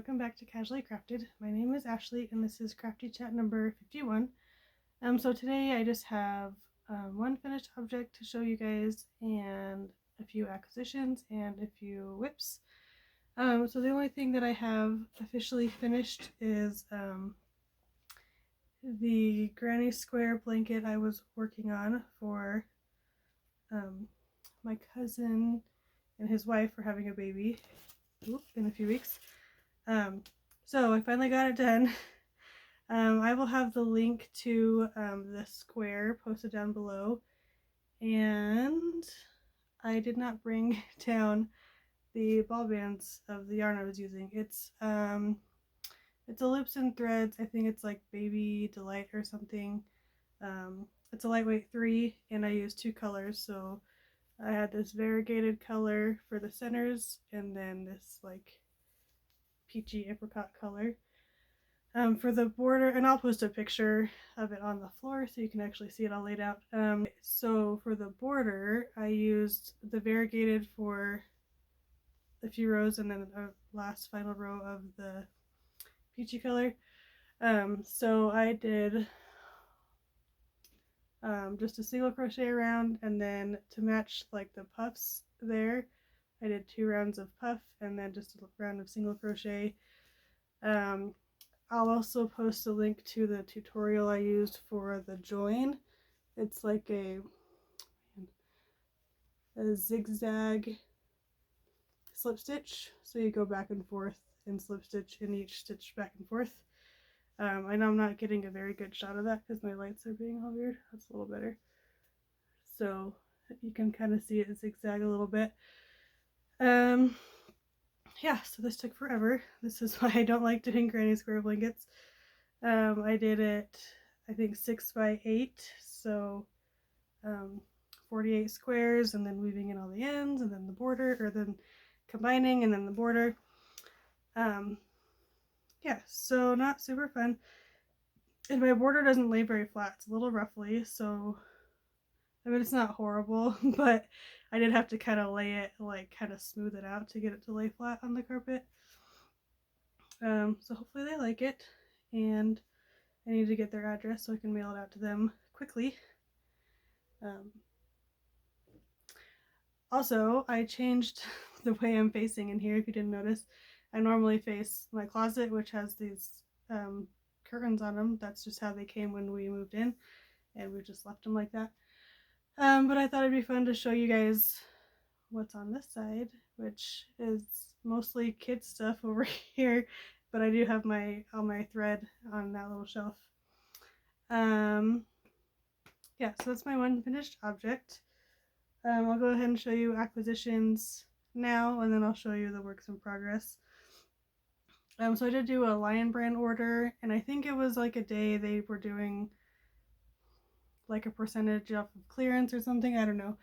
welcome back to Casually Crafted. My name is Ashley and this is Crafty Chat number 51. So today I just have one finished object to show you guys and a few acquisitions and a few whips. So the only thing that I have officially finished is the granny square blanket I was working on for my cousin and his wife for having a baby in a few weeks. So I finally got it done. I will have the link to the square posted down below, and I did not bring down the ball bands of the yarn I was using. It's a Loops and Threads. I think it's like Baby Delight or something. It's a lightweight 3, and I used 2 colors. So I had this variegated color for the centers, and then this like peachy apricot color for the border, and I'll post a picture of it on the floor so you can actually see it all laid out. So for the border I used the variegated for a few rows and then a last final row of the peachy color. So I did just a single crochet around, and then to match like the puffs there I did 2 rounds of puff and then just a round of single crochet. I'll also post a link to the tutorial I used for the join. It's like a zigzag slip stitch, so you go back and forth and slip stitch in each stitch back and forth. I know I'm not getting a very good shot of that because my lights are being all weird. That's a little better. So you can kind of see it zigzag a little bit. Yeah, so this took forever. This is why I don't like doing granny square blankets. I did it, I think 6 by 8, so 48 squares, and then weaving in all the ends, and then the border, or then combining, and then the border. Yeah, so not super fun. And my border doesn't lay very flat. It's a little roughly, so I mean, it's not horrible, but I did have to kind of lay it, like kind of smooth it out to get it to lay flat on the carpet. So hopefully they like it, and I need to get their address so I can mail it out to them quickly. Also, I changed the way I'm facing in here, if you didn't notice. I normally face my closet, which has these curtains on them. That's just how they came when we moved in, and we just left them like that. But I thought it'd be fun to show you guys what's on this side, which is mostly kids stuff over here, but I do have all my thread on that little shelf. Yeah, so that's my one finished object. I'll go ahead and show you acquisitions now, and then I'll show you the works in progress. So I did do a Lion Brand order, and I think it was like a day they were doing like a percentage off of clearance or something, I don't know.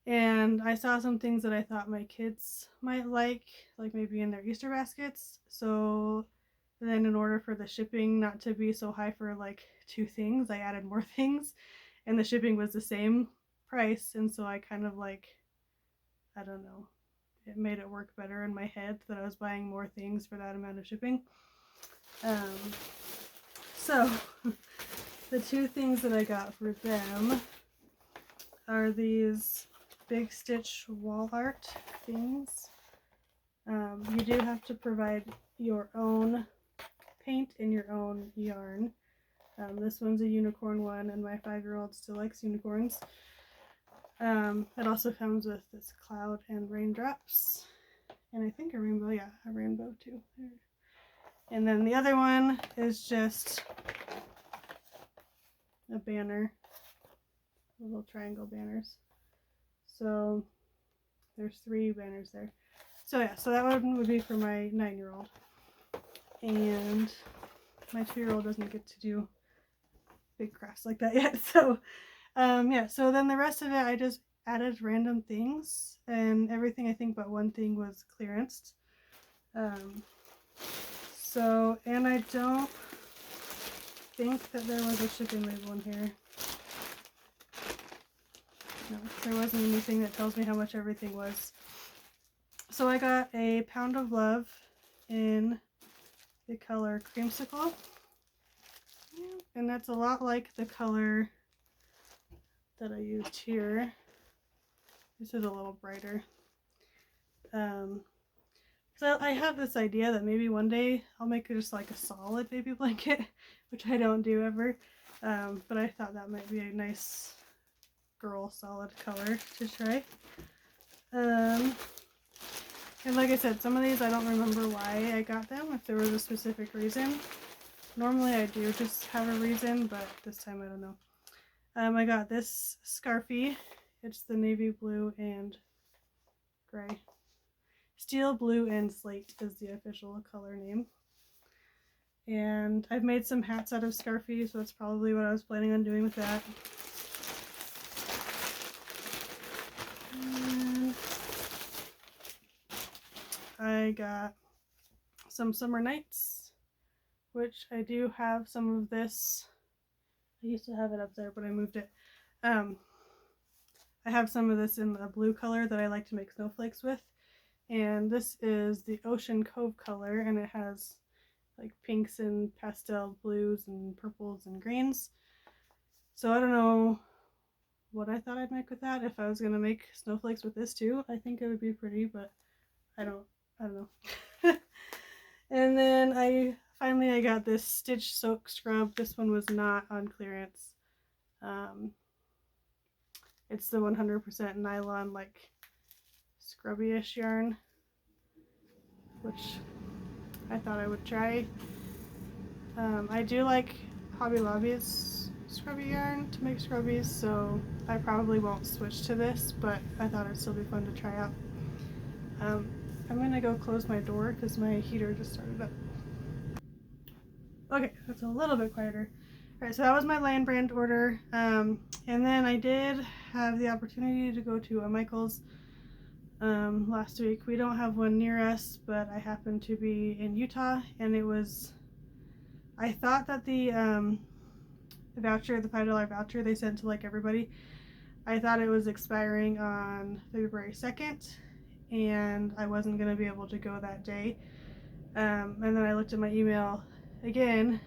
And I saw some things that I thought my kids might like maybe in their Easter baskets. So then in order for the shipping not to be so high for like 2 things, I added more things, and the shipping was the same price, and so I kind of like, I don't know, it made it work better in my head that I was buying more things for that amount of shipping. So the 2 things that I got for them are these big stitch wall art things. You do have to provide your own paint and your own yarn. This one's a unicorn one, and my 5-year-old still likes unicorns. It also comes with this cloud and raindrops, and I think a rainbow, yeah, a rainbow too. And then the other one is just a banner, little triangle banners. So there's 3 banners there. So yeah, so that one would be for my 9-year-old, and my 2-year-old doesn't get to do big crafts like that yet. So yeah, so then the rest of it I just added random things, and everything I think but one thing was clearanced. So, and I don't think that there was a shipping label in here. No, there wasn't anything that tells me how much everything was. So I got a pound of love in the color Creamsicle. And that's a lot like the color that I used here. This is a little brighter. So I have this idea that maybe one day I'll make it just like a solid baby blanket, which I don't do ever. But I thought that might be a nice girl solid color to try. And like I said, some of these I don't remember why I got them, if there was a specific reason. Normally I do just have a reason, but this time I don't know. I got this Scarfie. It's the navy blue and gray. Steel, blue, and slate is the official color name. And I've made some hats out of Scarfie, so that's probably what I was planning on doing with that. And I got some Summer Nights, which I do have some of this. I used to have it up there, but I moved it. I have some of this in a blue color that I like to make snowflakes with. And this is the Ocean Cove color, and it has like pinks and pastel blues and purples and greens. So I don't know what I thought I'd make with that. If I was gonna make snowflakes with this too, I think it would be pretty, but I don't know. And then I got this Stitch Soak Scrub. This one was not on clearance. It's the 100% nylon, like scrubby-ish yarn, which I thought I would try. I do like Hobby Lobby's scrubby yarn to make scrubbies, so I probably won't switch to this, but I thought it'd still be fun to try out. I'm gonna go close my door because my heater just started up. Okay, that's a little bit quieter. Alright, so that was my Land Brand order. And then I did have the opportunity to go to a Michael's last week. We don't have one near us, but I happened to be in Utah, and it was, I thought that the voucher, the $5 voucher they sent to like everybody, I thought it was expiring on February 2nd, and I wasn't going to be able to go that day. And then I looked at my email again,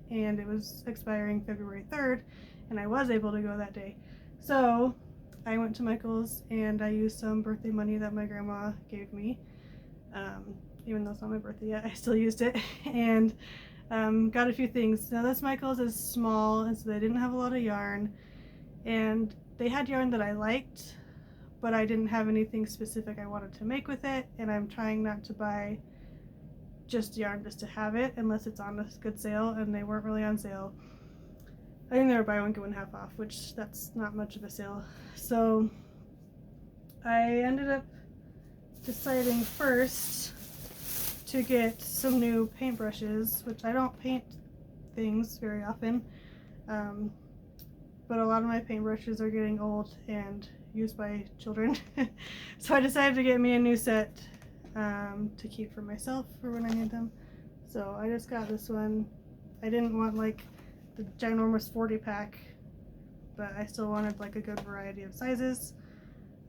and it was expiring February 3rd, and I was able to go that day. So I went to Michael's and I used some birthday money that my grandma gave me. Even though it's not my birthday yet, I still used it, and got a few things. Now this Michael's is small, and so they didn't have a lot of yarn, and they had yarn that I liked, but I didn't have anything specific I wanted to make with it, and I'm trying not to buy just yarn just to have it unless it's on a good sale, and they weren't really on sale. I think they were buy one get one half off, which that's not much of a sale. So I ended up deciding first to get some new paintbrushes, which I don't paint things very often, but a lot of my paintbrushes are getting old and used by children. So I decided to get me a new set to keep for myself for when I need them. So I just got this one. I didn't want like the ginormous 40 pack, but I still wanted like a good variety of sizes.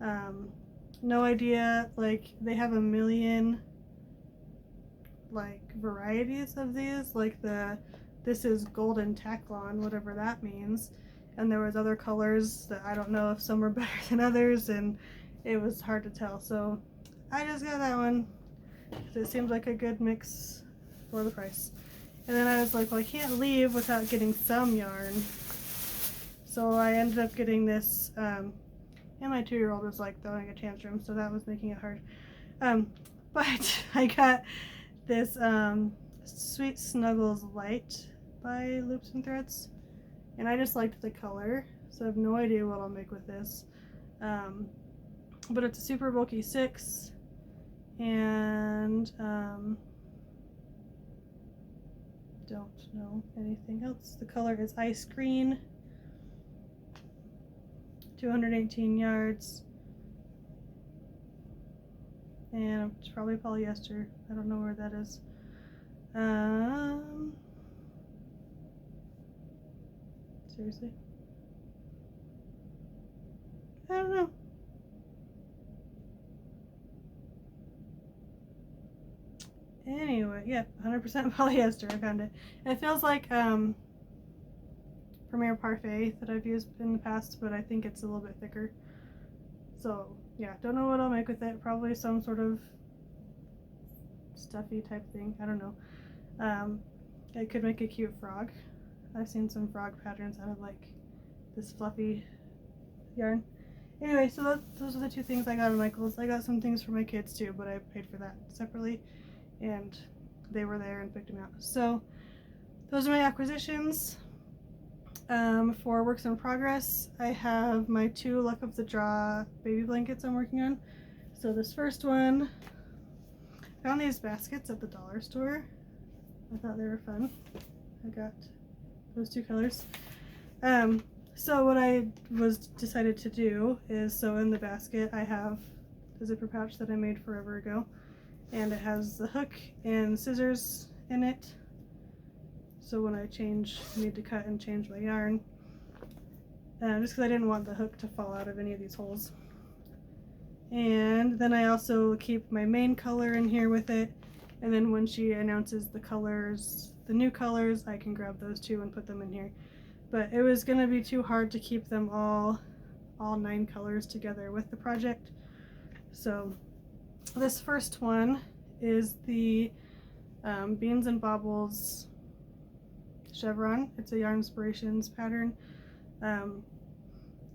No idea, like they have a million like varieties of these, like this is golden Tacklon, whatever that means, and there was other colors that I don't know if some were better than others, and it was hard to tell. So I just got that one because it seemed like a good mix for the price. And then I was like, well, I can't leave without getting some yarn, so I ended up getting this, and my 2-year-old was like throwing a tantrum, so that was making it hard. But I got this Sweet Snuggles Light by Loops and Threads, and I just liked the color, so I have no idea what I'll make with this. But it's a super bulky 6, and don't know anything else. The color is Ice Green, 218 yards, and it's probably polyester. I don't know where that is. Seriously, I don't know. Anyway, but yeah, 100% polyester. I found it. It feels like Premier Parfait that I've used in the past, but I think it's a little bit thicker. So yeah, don't know what I'll make with it. Probably some sort of stuffy type thing. I don't know. I could make a cute frog. I've seen some frog patterns out of like this fluffy yarn. Anyway, so those are the two things I got at Michael's. I got some things for my kids too, but I paid for that separately, and they were there and picked them out. So those are my acquisitions. For works in progress, I have my 2 Luck of the Draw baby blankets I'm working on. So this first one, I found these baskets at the dollar store. I thought they were fun. I got those 2 colors. So what I decided to do is, so in the basket I have the zipper pouch that I made forever ago, and it has the hook and scissors in it. So when I need to cut and change my yarn, just because I didn't want the hook to fall out of any of these holes. And then I also keep my main color in here with it, and then when she announces the colors, the new colors, I can grab those 2 and put them in here. But it was going to be too hard to keep them all 9 colors together with the project. So this first one is the Beans and Baubles chevron. It's a Yarn Inspirations pattern.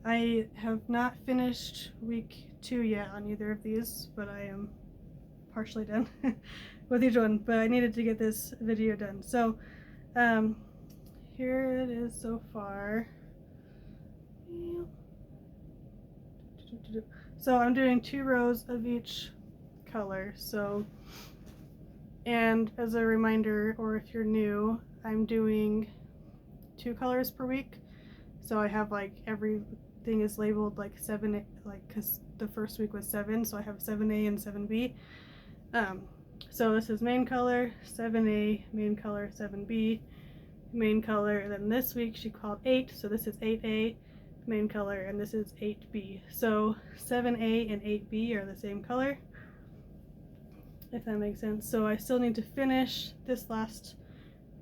I have not finished week 2 yet on either of these, but I am partially done with each one. But I needed to get this video done. So here it is so far. So I'm doing 2 rows of each color. So, and as a reminder, or if you're new, I'm doing 2 colors per week. So I have like everything is labeled like 7, like because the first week was 7, so I have 7A and 7B. So this is main color, 7A, main color, 7B, main color, and then this week she called 8, so this is 8A, main color, and this is 8B. So 7A and 8B are the same color, if that makes sense. So I still need to finish this last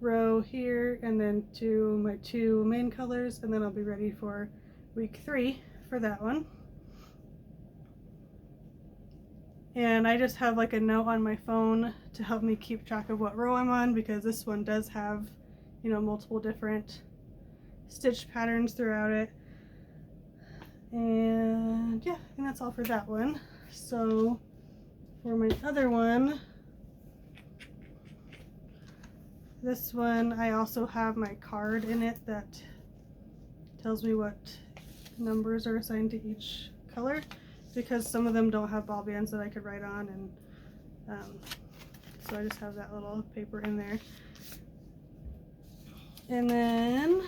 row here and then to my 2 main colors, and then I'll be ready for week 3 for that one. And I just have like a note on my phone to help me keep track of what row I'm on, because this one does have, you know, multiple different stitch patterns throughout it. And yeah, I think that's all for that one. So for my other one, this one, I also have my card in it that tells me what numbers are assigned to each color, because some of them don't have ball bands that I could write on, and so I just have that little paper in there. And then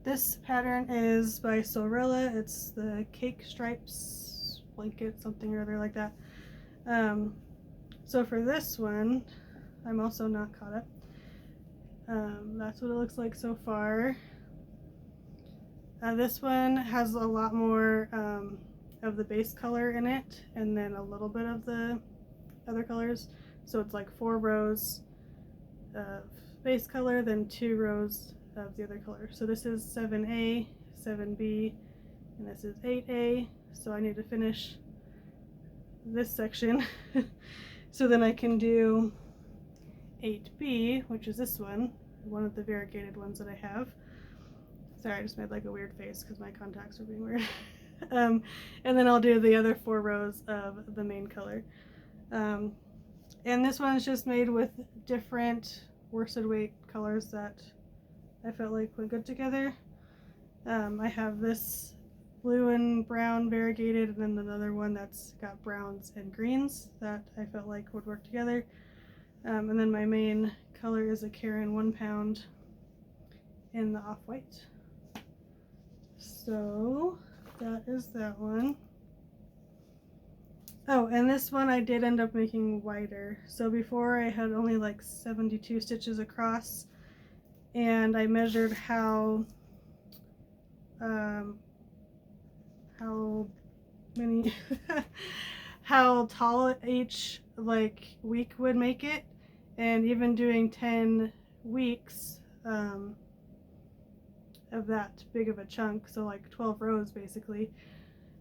this pattern is by Sorella. It's the Cake Stripes blanket, something or other like that. So for this one, I'm also not caught up. That's what it looks like so far. This one has a lot more of the base color in it, and then a little bit of the other colors. So it's like 4 rows of base color, then 2 rows of the other color. So this is 7A, 7B, and this is 8A. So I need to finish this section so then I can do 8B, which is this one of the variegated ones that I have. Sorry, I just made like a weird face because my contacts are being weird. And then I'll do the other 4 rows of the main color. And this one is just made with different worsted weight colors that I felt like went good together. I have this blue and brown variegated, and then another one that's got browns and greens that I felt like would work together. And then my main color is a Karen 1 pound in the off-white. So that is that one. Oh, and this one I did end up making wider. So before I had only like 72 stitches across, and I measured how many how tall each like week would make it, And even doing 10 weeks of that big of a chunk, so like 12 rows basically,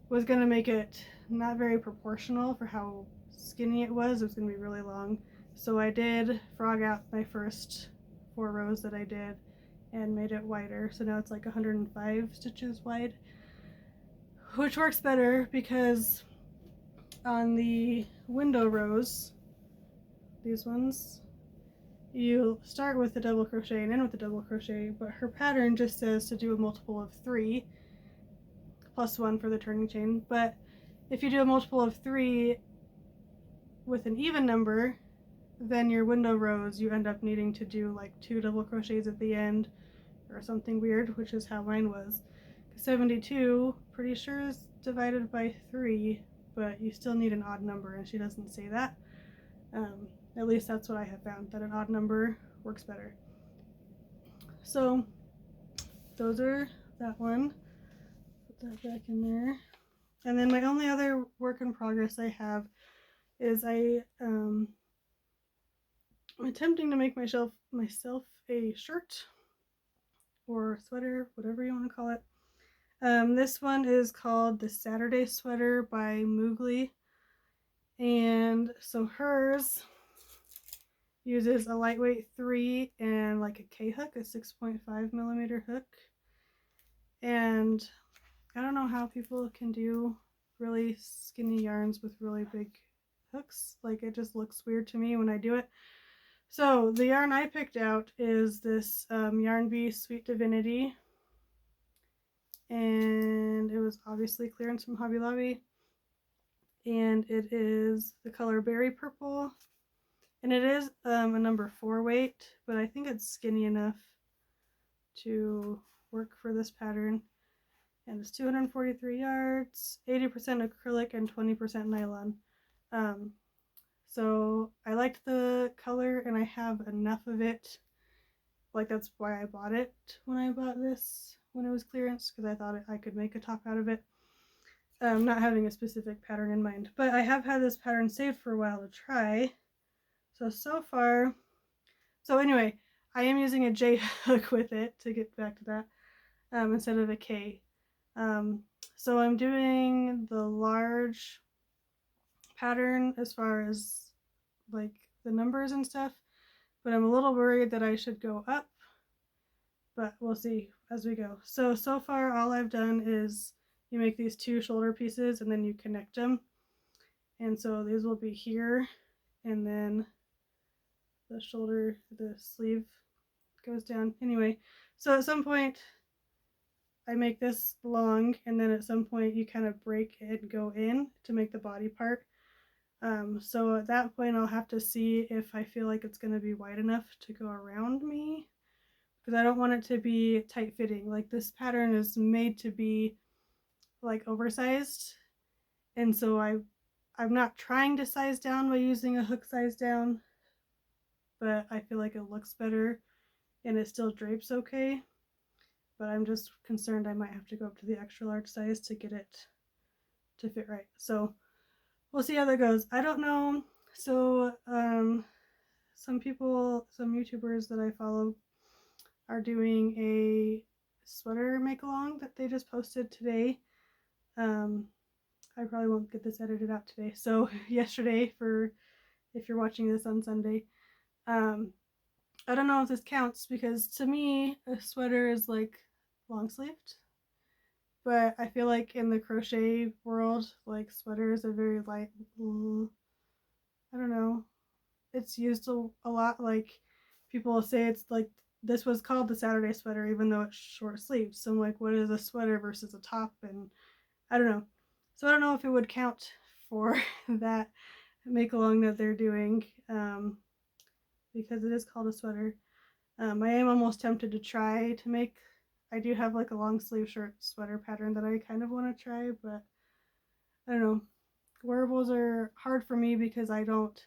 was going to make it not very proportional for how skinny it was. It was going to be really long. So I did frog out my first 4 rows that I did and made it wider. So now it's like 105 stitches wide, which works better because on the window rows, these ones, you start with the double crochet and end with the double crochet, but her pattern just says to do a multiple of 3 plus 1 for the turning chain. But if you do a multiple of 3 with an even number, then your window rows, you end up needing to do like 2 double crochets at the end or something weird, which is how mine was. 72, pretty sure, is divided by 3, but you still need an odd number, and she doesn't say that. At least that's what I have found, that an odd number works better. So those are that one. Put that back in there. And then my only other work in progress I have is I'm attempting to make myself a shirt or sweater, whatever you want to call it. This one is called the Saturday Sweater by Moogly. And so hers uses a lightweight 3 and like a K hook, a 6.5 millimeter hook. And I don't know how people can do really skinny yarns with really big hooks. Like, it just looks weird to me when I do it. So the yarn I picked out is this Yarn Bee Sweet Divinity, and it was obviously clearance from Hobby Lobby, and it is the color Berry Purple, and it is a number 4 weight, but I think it's skinny enough to work for this pattern. And it's 243 yards, 80% acrylic and 20% nylon. So I liked the color, and I have enough of it. Like, that's why I bought it when I bought this, when it was clearance, because I thought I could make a top out of it. Not having a specific pattern in mind. But I have had this pattern saved for a while to try. So far, so anyway, I am using a J hook with it, to get back to that, instead of a K. So I'm doing the large pattern as far as like the numbers and stuff, but I'm a little worried that I should go up, but we'll see as we go. So far all I've done is you make these 2 shoulder pieces and then you connect them, and so these will be here, and then the shoulder, the sleeve goes down. Anyway, so at some point I make this long, and then at some point you kind of break and go in to make the body part. So at that point I'll have to see if I feel like it's going to be wide enough to go around me, because I don't want it to be tight fitting. Like, this pattern is made to be like oversized, and so I'm not trying to size down by using a hook size down, but I feel like it looks better and it still drapes okay. But I'm just concerned I might have to go up to the extra large size to get it to fit right. So we'll see how that goes. I don't know. So some people, some YouTubers that I follow are doing a sweater make along that they just posted today. I probably won't get this edited out today. So yesterday, for if you're watching this on Sunday. I don't know if this counts, because to me a sweater is like long sleeved, but I feel like in the crochet world, like, sweaters are very light. I don't know, it's used a lot. Like, people say it's like, this was called the Saturday sweater even though it's short sleeves. So I'm like, what is a sweater versus a top? And I don't know. So I don't know if it would count for that make along that they're doing, because it is called a sweater. I am almost tempted to try to make, I do have like a long sleeve shirt sweater pattern that I kind of want to try, but I don't know. Wearables are hard for me because I don't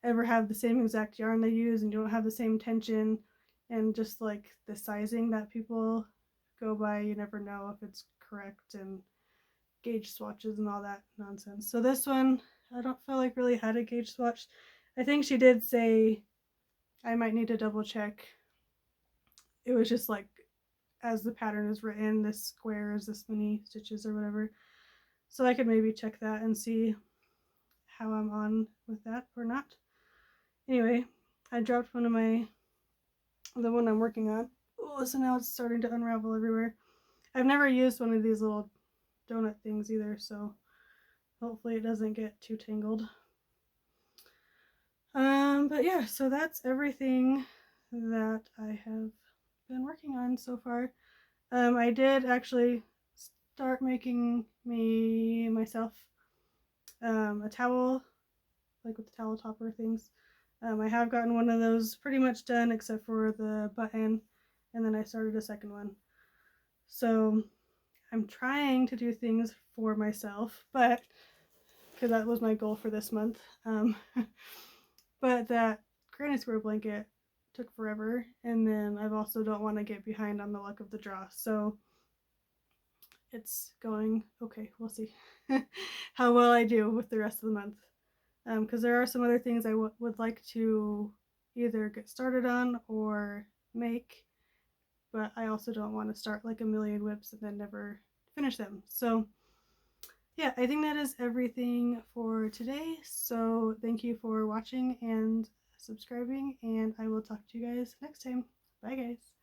ever have the same exact yarn they use, and you don't have the same tension, and just like the sizing that people go by, you never know if it's correct, and gauge swatches and all that nonsense. So this one, I don't feel like really had a gauge swatch. I think she did say I might need to double check. It was just like, as the pattern is written, this square is this many stitches or whatever. So I could maybe check that and see how I'm on with that or not. Anyway, I dropped the one I'm working on. Oh, so now it's starting to unravel everywhere. I've never used one of these little donut things either, so hopefully it doesn't get too tangled. But yeah, so that's everything that I have been working on so far. I did actually start making myself a towel, like with the towel topper things. I have gotten one of those pretty much done except for the button, and then I started a second one. So I'm trying to do things for myself, but because that was my goal for this month. But that granny square blanket took forever, and then I also don't want to get behind on the luck of the draw, so it's going okay. We'll see how well I do with the rest of the month, because there are some other things I would like to either get started on or make, but I also don't want to start like a million whips and then never finish them. So yeah, I think that is everything for today. So thank you for watching and subscribing, and I will talk to you guys next time. Bye guys.